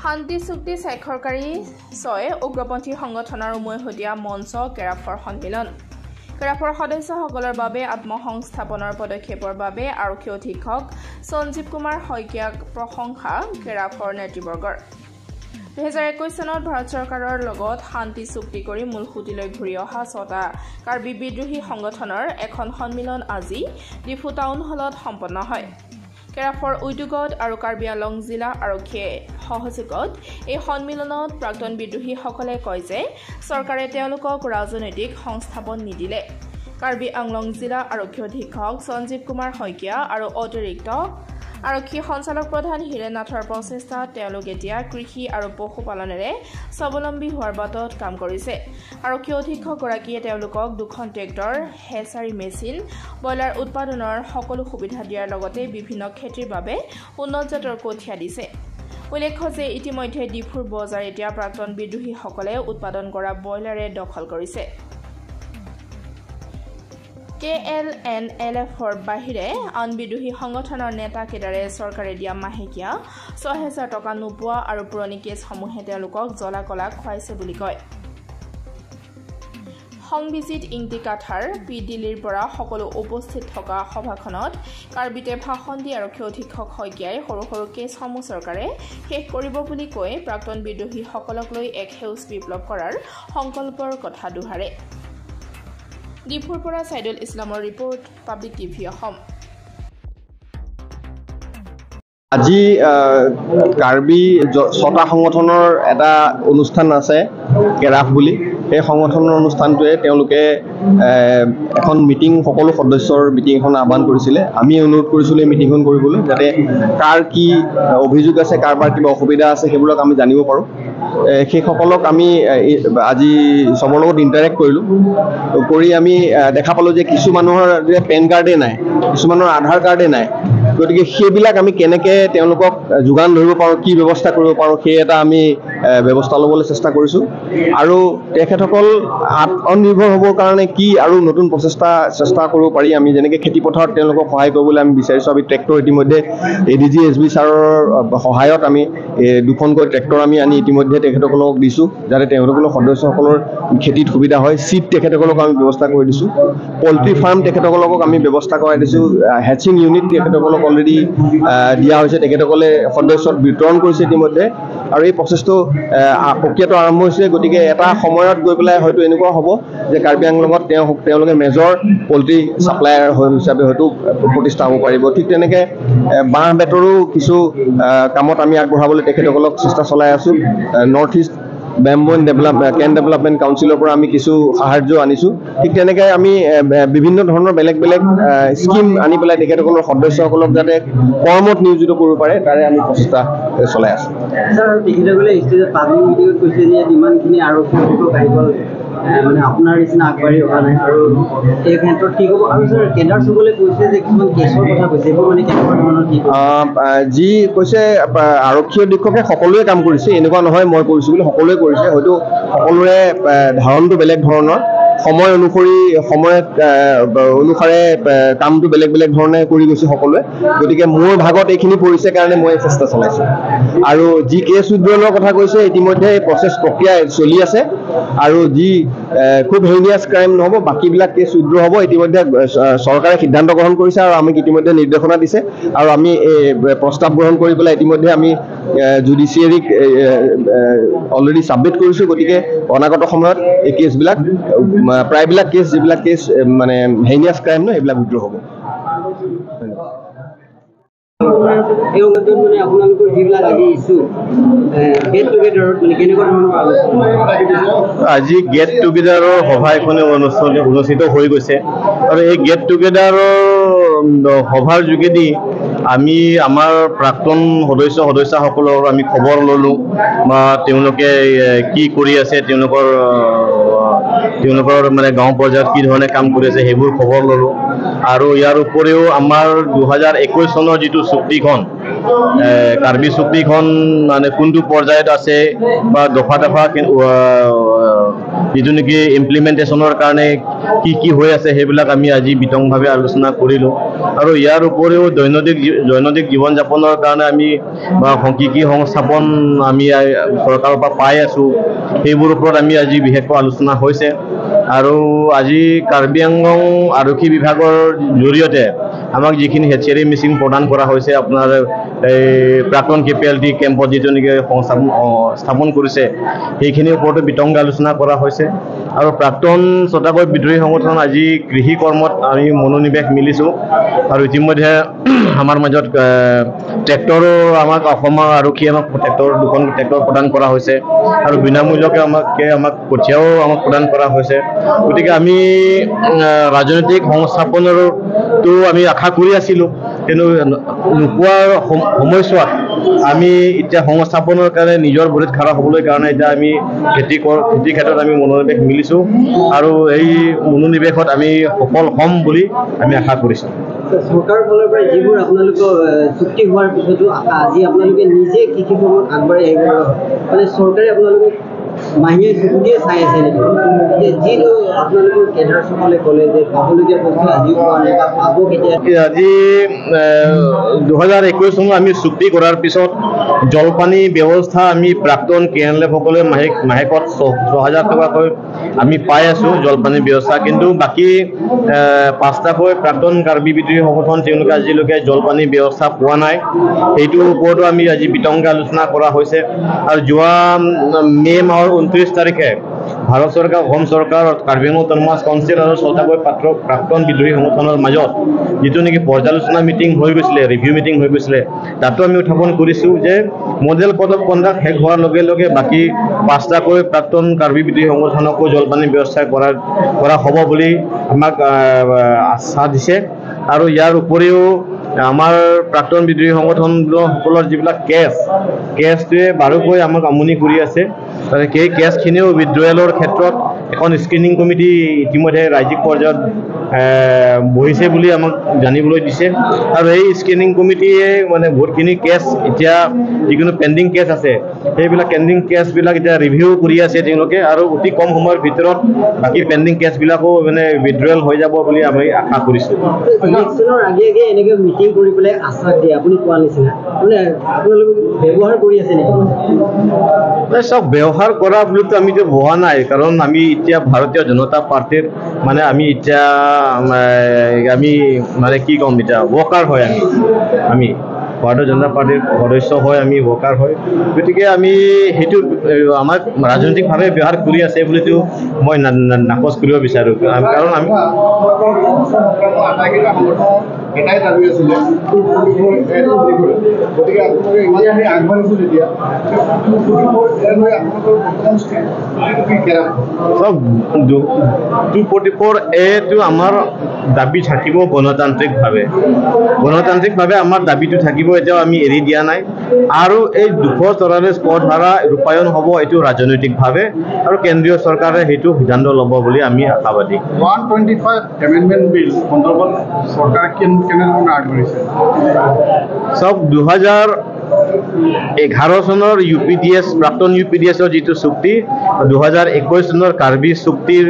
শান্তি চুক্তি স্বাক্ষৰকাৰী 6 উগ্ৰপন্থী সংগঠনৰ উমৈহতীয়া মঞ্চ কেৰাফৰ সন্মিলন কেৰাফৰ সদস্যসকলৰ বাবে আত্মসংস্থাপনৰ পদক্ষেপৰ বাবে আৰক্ষী অধীক্ষক সঞ্জীৱ কুমাৰ শইকীয়াক প্ৰশংসা কেৰাফৰ নেতৃবৰ্গৰ 2021 চনত ভাৰত চৰকাৰৰ লগত শান্তি চুক্তি কৰি মূলসুঁতিলৈ ঘূৰি অহা 6টা কাৰ্বি বিদ্ৰোহী সংগঠনৰ এখন সন্মিলন আজি ডিফু টাউন হলত সম্পন্ন হয় কেৰাফৰ উদ্যোগত আৰু কাৰ্বি আংলং জিলা আৰক্ষীয়ে সহযোগত এই সন্মিলনত প্ৰাক্তন বিদ্ৰোহীসকলে কয় যে চৰকাৰে তেওঁলোকক ৰাজনৈতিক সংস্থাপন নিদিলে কাৰ্বি আংলং জিলা আৰক্ষী অধীক্ষক সঞ্জীৱ কুমাৰ শইকীয়া আৰু অতিৰিক্ত আৰক্ষী সঞ্চালক প্ৰধান হিৰেনাথৰ প্ৰচেষ্টাত তেওঁলোক এতিয়া কৃষি আৰু পশুপালনেৰে স্বাৱলম্বী হোৱাৰ বাটত কাম কৰিছে আৰক্ষী অধীক্ষকগৰাকীয়ে তেওঁলোকক 2খন ট্ৰেক্টৰ হেচাৰী মেচিন ব্ৰইলাৰ উৎপাদনৰ সকলো সুবিধা দিয়াৰ লগতে বিভিন্ন খেতিৰ বাবে উন্নত জাতৰ কঠীয়া দিছে উল্লেখ্য যে ইতিমধ্যে ডিফুৰ বজাৰ এতিয়া প্ৰাক্তন বিদ্ৰোহীসকলে উৎপাদন কৰা ব্ৰইলাৰে দখল কৰিছে KLNLFৰ বাহিৰে আন বিদ্ৰোহী সংগঠনৰ নেতা কেদাৰে চৰকাৰে দিয়া মাহেকীয়া 6000 টকা নোপোৱা আৰু পুৰণি কেছসমূহে তেওঁলোকক জ্বলা-কলা খুৱাইছে বুলি কয় সংবিজিত ইংতি কাঠাৰ পি দিল্লীৰ পৰা সকলো উপস্থিত থকা সভাখনত কাৰ্বিতে ভাষণ দি আৰক্ষী অধীক্ষক শইকীয়াই সৰু সৰু কেছসমূহ চৰকাৰে শেষ কৰিব বুলি কৈ প্ৰাক্তন বিদ্ৰোহীসকলক লৈ এক সেউজ বিপ্লৱ কৰাৰ সংকল্পৰ কথা দোহাৰে ডিফুৰ পৰা সাইদুল ইছলামৰ ৰিপৰ্ট পাব্লিক টিভি অসম আজি কাৰ্বি 6টা সংগঠনৰ এটা অনুষ্ঠান আছে কেৰাফ বুলি এই সংগঠনৰ অনুষ্ঠানটোৱে তেওঁলোকে এখন মিটিং সকলো সদস্যৰ মিটিং এখন আহ্বান কৰিছিলে আমি অনুৰোধ কৰিছিলোঁ এই মিটিংখন কৰিবলৈ যাতে কাৰ কি অভিযোগ আছে কাৰবাৰ কিবা অসুবিধা আছে সেইবিলাক আমি জানিব পাৰোঁ সেইসকলক আমি আজি সবৰ লগত ইণ্টাৰেক্ট কৰিলোঁ কৰি আমি দেখা পালোঁ যে কিছু মানুহৰ যে পেন কাৰ্ডে নাই কিছুমানৰ আধাৰ কাৰ্ডে নাই গতিকে সেইবিলাক আমি কেনেকৈ তেওঁলোকক যোগান ধৰিব পাৰোঁ কি ব্যৱস্থা কৰিব পাৰোঁ সেই এটা আমি ব্যৱস্থা ল'বলৈ চেষ্টা কৰিছোঁ আৰু তেখেতসকল আত্মনিৰ্ভৰ হ'বৰ কাৰণে কি আৰু নতুন চেষ্টা কৰিব পাৰি আমি যেনেকৈ খেতিপথাৰত তেওঁলোকক সহায় কৰিবলৈ আমি বিচাৰিছোঁ আমি ট্ৰেক্টৰ ইতিমধ্যে ADG SB ছাৰৰ সহায়ত আমি 2খনকৈ ট্ৰেক্টৰ আমি আনি ইতিমধ্যে তেখেতসকলক দিছোঁ যাতে তেওঁলোকৰ সদস্যসকলৰ খেতিত সুবিধা হয় চিট তেখেতসকলক আমি ব্যৱস্থা কৰি দিছোঁ পল্ট্ৰি ফাৰ্ম তেখেতসকলক আমি ব্যৱস্থা কৰাই দিছোঁ হেচিং ইউনিট তেখেতসকলক অলৰেডি দিয়া হৈছে তেখেতসকলে সদস্যক বিতৰণ কৰিছে ইতিমধ্যে আৰু এই প্ৰক্ৰিয়াটো আৰম্ভ হৈছে গতিকে এটা সময়ত গৈ পেলাই হয়তো এনেকুৱা হ'ব যে কাৰ্বি আংলঙত তেওঁলোকে মেজৰ পল্ট্ৰি ছাপ্লায়াৰ হিচাপে হয়তো প্ৰতিষ্ঠা হ'ব পাৰিব ঠিক তেনেকৈ বাঁহ বেতৰো কিছু কামত আমি আগবঢ়াবলৈ তেখেতসকলক চেষ্টা চলাই আছোঁ নৰ্থ ইষ্ট বেম্বো কেন ডেভেলপমেণ্ট কাউন্সিলৰ পৰা আমি কিছু সাহায্য আনিছোঁ ঠিক তেনেকৈ আমি বিভিন্ন ধৰণৰ বেলেগ স্কিম আনি পেলাই তেখেতসকলৰ সদস্যসকলক যাতে কৰ্মত নিয়োজিত কৰিব পাৰে তাৰে আমি প্ৰচেষ্টা চলাই আছোঁ তেখেতসকলে ষ্টেজত পাব্লিক মিটিঙত কৈছে যে ইমানখিনি আৰক্ষী আহিব মানে আপোনাৰ নিচিনা আগবাঢ়ি অহা নাই আৰু এই ক্ষেত্ৰত কি ক'ব আৰু ছাৰ কেদাৰ চুবলে কৈছে যে কিছুমান কেছৰ কথা কৈছে এইবোৰ মানে কেনেকুৱা ধৰণৰ কি যি কৈছে আৰক্ষী অধীক্ষকে সকলোৱে কাম কৰিছে এনেকুৱা নহয় মই কৰিছোঁ বুলি সকলোৱে কৰিছে হয়তো সকলোৰে ধাৰণটো বেলেগ ধৰণৰ সময় অনুসাৰে কামটো বেলেগ ধৰণে কৰি গৈছে সকলোৱে গতিকে মোৰ ভাগত এইখিনি পৰিছে কাৰণে মই চেষ্টা চলাইছোঁ আৰু যি কেছ উইথড্ৰলৰ কথা কৈছে ইতিমধ্যে প্ৰক্ৰিয়া চলি আছে আৰু যি খুব হেইনিয়াছ ক্ৰাইম নহ'ব বাকীবিলাক কেছ উইথড্ৰ হ'ব ইতিমধ্যে চৰকাৰে সিদ্ধান্ত গ্ৰহণ কৰিছে আৰু আমাক ইতিমধ্যে নিৰ্দেশনা দিছে আৰু আমি প্ৰস্তাৱ গ্ৰহণ কৰি পেলাই ইতিমধ্যে আমি জুডিচিয়াৰীক অলৰেডি ছাবমিট কৰিছোঁ গতিকে অনাগত সময়ত এই কেছবিলাক প্ৰায়বিলাক কেছ যিবিলাক কেছ মানে হেইনিয়াছ ক্ৰাইম নহয় সেইবিলাক উইথড্ৰ হ'ব এই অংশটোত মানে আপোনালোকৰ যিবিলাক আজি ইছ্যু গেট টুগেডাৰত মানে কেনেকুৱা ধৰণৰ আজি গেট টুগেডাৰৰ সভা এখনে অনুষ্ঠিত হৈ গৈছে আৰু এই গেট টুগেডাৰৰ সভাৰ যোগেদি আমি আমাৰ প্ৰাক্তন সদস্যসকলৰ আমি খবৰ ল'লোঁ বা তেওঁলোকে কি কৰি আছে তেওঁলোকৰ মানে গাঁও পৰ্যায়ত কি ধৰণে কাম কৰি আছে সেইবোৰ খবৰ ল'লোঁ আৰু ইয়াৰ উপৰিও আমাৰ 2021 চনৰ যিটো চুক্তিখন কাৰ্বি চুক্তিখন মানে কোনটো পৰ্যায়ত আছে বা দফা যিটো নেকি ইমপ্লিমেণ্টেশ্যনৰ কাৰণে কি হৈ আছে সেইবিলাক আমি আজি বিতংভাৱে আলোচনা কৰিলোঁ আৰু ইয়াৰ উপৰিও দৈনন্দিন জীৱন যাপনৰ কাৰণে আমি কি সংস্থাপন আমি চৰকাৰৰ পৰা পাই আছোঁ সেইবোৰৰ ওপৰত আমি আজি বিশেষকৈ আলোচনা হৈছে আৰু আজি কাৰ্বি আংলং আৰক্ষী বিভাগৰ জৰিয়তে আমাক যিখিনি হেচিয়াৰী মেচিন প্ৰদান কৰা হৈছে আপোনাৰ এই প্ৰাক্তন KPLT কেম্পত যিটো নেকি স্থাপন কৰিছে সেইখিনিৰ ওপৰতো বিতংভাৱে আলোচনা কৰা হৈছে আৰু প্ৰাক্তন ছটাকৈ বিদ্ৰোহী সংগঠন আজি কৃষি কৰ্মত আমি মনোনিৱেশ মিলিছোঁ আৰু ইতিমধ্যে আমাৰ মাজত ট্ৰেক্টৰো আমাক অসমৰ আৰক্ষীয়ে আমাক দুখন ট্ৰেক্টৰ প্ৰদান কৰা হৈছে আৰু বিনামূল্যকে আমাক কঠীয়াও আমাক প্ৰদান কৰা হৈছে গতিকে আমি ৰাজনৈতিক সংস্থাপনৰতো আমি আশা কৰি আছিলোঁ কিন্তু নোপোৱাৰ সময়ছোৱাত আমি এতিয়া সংস্থাপনৰ কাৰণে নিজৰ ভৰিত খাৰা হ'বলৈ কাৰণে এতিয়া আমি খেতি ক্ষেত্ৰত আমি মনোনিৱেশ মিলিছোঁ আৰু এই মনোনিৱেশত আমি সফল হ'ম বুলি আমি আশা কৰিছোঁ চৰকাৰৰ ফালৰ পৰা যিবোৰ আপোনালোকৰ চুক্তি হোৱাৰ পিছতো আজি আপোনালোকে নিজে কৃষি কৰ্মত আগবাঢ়ি আহিব মানে চৰকাৰে আপোনালোকক মাহিলী চুক্তিয়ে চাই আছে নেকি যিটো আপোনালোকৰ কেডাৰসকলে ক'লে যে পাবলগীয়া বস্তু আজিও পোৱা নাই বা পাব কেতিয়া আজি 2021 চনত আমি চুক্তি কৰাৰ পিছত জলপানী ব্যৱস্থা আমি প্ৰাক্তন KNLF-সকলে মাহেকত 6,000 টকাকৈ আমি পাই আছোঁ জলপানীৰ ব্যৱস্থা কিন্তু বাকী 5টাকৈ প্ৰাক্তন কাৰ্বি বিদ্ৰোহী সংগঠন তেওঁলোকে আজিলৈকে জলপানীৰ ব্যৱস্থা পোৱা নাই এইটোৰ ওপৰতো আমি আজি বিতংভাৱে আলোচনা কৰা হৈছে আৰু যোৱা মে' মাহৰ 29 তাৰিখে ভাৰত চৰকাৰ অসম চৰকাৰ কাৰ্বি আংলং অট'নমাছ কাউন্সিল আৰু 6টাকৈ প্ৰাক্তন বিদ্ৰোহী সংগঠনৰ মাজত যিটো নেকি পৰ্যালোচনা মিটিং হৈ গৈছিলে ৰিভিউ মিটিং হৈ গৈছিলে তাতো আমি উত্থাপন কৰিছোঁ যে মডেল কোড অফ কণ্ডাক্ট শেষ হোৱাৰ লগে লগে বাকী 5টাকৈ প্ৰাক্তন কাৰ্বি বিদ্ৰোহী সংগঠনকো জলপানীৰ ব্যৱস্থা কৰা হ'ব বুলি আমাক আশ্বাস দিছে আৰু ইয়াৰ উপৰিও আমাৰ প্ৰাক্তন বিদ্ৰোহী সংগঠনসকলৰ যিবিলাক কেছটোৱে বাৰুকৈ আমাক আমনি কৰি আছে সেই কেছখিনিও উইথড্ৰয়েলৰ ক্ষেত্ৰত এখন স্ক্ৰিনিং কমিটি ইতিমধ্যে ৰাজ্যিক পৰ্যায়ত বহিছে বুলি আমাক জানিবলৈ দিছে আৰু এই স্ক্ৰিনিং কমিটিয়ে মানে বহুতখিনি কেছ এতিয়া যিকোনো পেণ্ডিং কেছ আছে সেইবিলাক পেণ্ডিং কেছবিলাক এতিয়া ৰিভিউ কৰি আছে তেওঁলোকে আৰু অতি কম সময়ৰ ভিতৰত বাকী পেণ্ডিং কেছবিলাকো মানে উইথড্ৰয়েল হৈ যাব বুলি আমি আশা কৰিছোঁ ইলেকশ্যনৰ আগে এনেকৈ মিটিং কৰি পেলাই আশ্বাস দিয়ে আপুনি কোৱা নিচিনা মানে আপোনালোকে ব্যৱহাৰ কৰি আছে নেকি চব ব্যৱহাৰ কৰা বুলিতো আমিতো হোৱা নাই কাৰণ আমি এতিয়া ভাৰতীয় জনতা পাৰ্টিৰ মানে আমি এতিয়া আমি মানে কি ক'ম এতিয়া ৱৰ্কাৰ হয় আমি ভাৰতীয় জনতা পাৰ্টিৰ সদস্য হয় আমি ৱৰ্কাৰ হয় গতিকে আমি সেইটো আমাক ৰাজনৈতিকভাৱে ব্যৱহাৰ কৰি আছে বুলিতো মই নাকচ কৰিব বিচাৰোঁ কাৰণ আমি এটাই দাবী আছিলে গতিকে আপোনালোকে ইমানে আমি আগবাঢ়িছোঁ যেতিয়া চব 244A আমাৰ দাবী থাকিব গণতান্ত্ৰিকভাৱে আমাৰ দাবীটো থাকিব এতিয়াও আমি এৰি দিয়া নাই আৰু এই 244 পদ ধাৰা ৰূপায়ণ হ'ব এইটো ৰাজনৈতিকভাৱে আৰু কেন্দ্ৰীয় চৰকাৰে সেইটো সিদ্ধান্ত ল'ব বুলি আমি আশাবাদী 125 এমেণ্ডমেণ্ট বিল সন্দৰ্ভত চৰকাৰে কেনেধৰণে আগবাঢ়িছে চব 2011 চনৰ UPDS প্ৰাক্তন UPDSৰ যিটো চুক্তি 2021 চনৰ কাৰ্বি চুক্তিৰ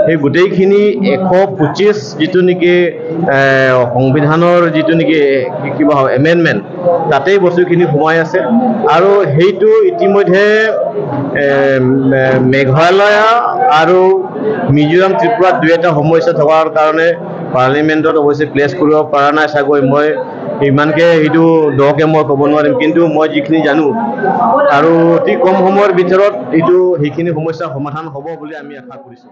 সেই গোটেইখিনি 125 যিটো নেকি সংবিধানৰ যিটো নেকি কিবা এমেণ্ডমেণ্ট তাতেই বস্তুখিনি সোমাই আছে আৰু সেইটো ইতিমধ্যে মেঘালয় আৰু মিজোৰাম ত্ৰিপুৰাত দুই এটা সমস্যা থকাৰ কাৰণে পাৰ্লিমেণ্টত অৱশ্যে প্লেচ কৰিব পৰা নাই চাগৈ মই ইমানকে সেইটো দকে মই ক'ব নোৱাৰিম কিন্তু মই যিখিনি জানো আৰু অতি কম সময়ৰ ভিতৰত এইটো সেইখিনি সমস্যাৰ সমাধান হ'ব বুলি আমি আশা কৰিছোঁ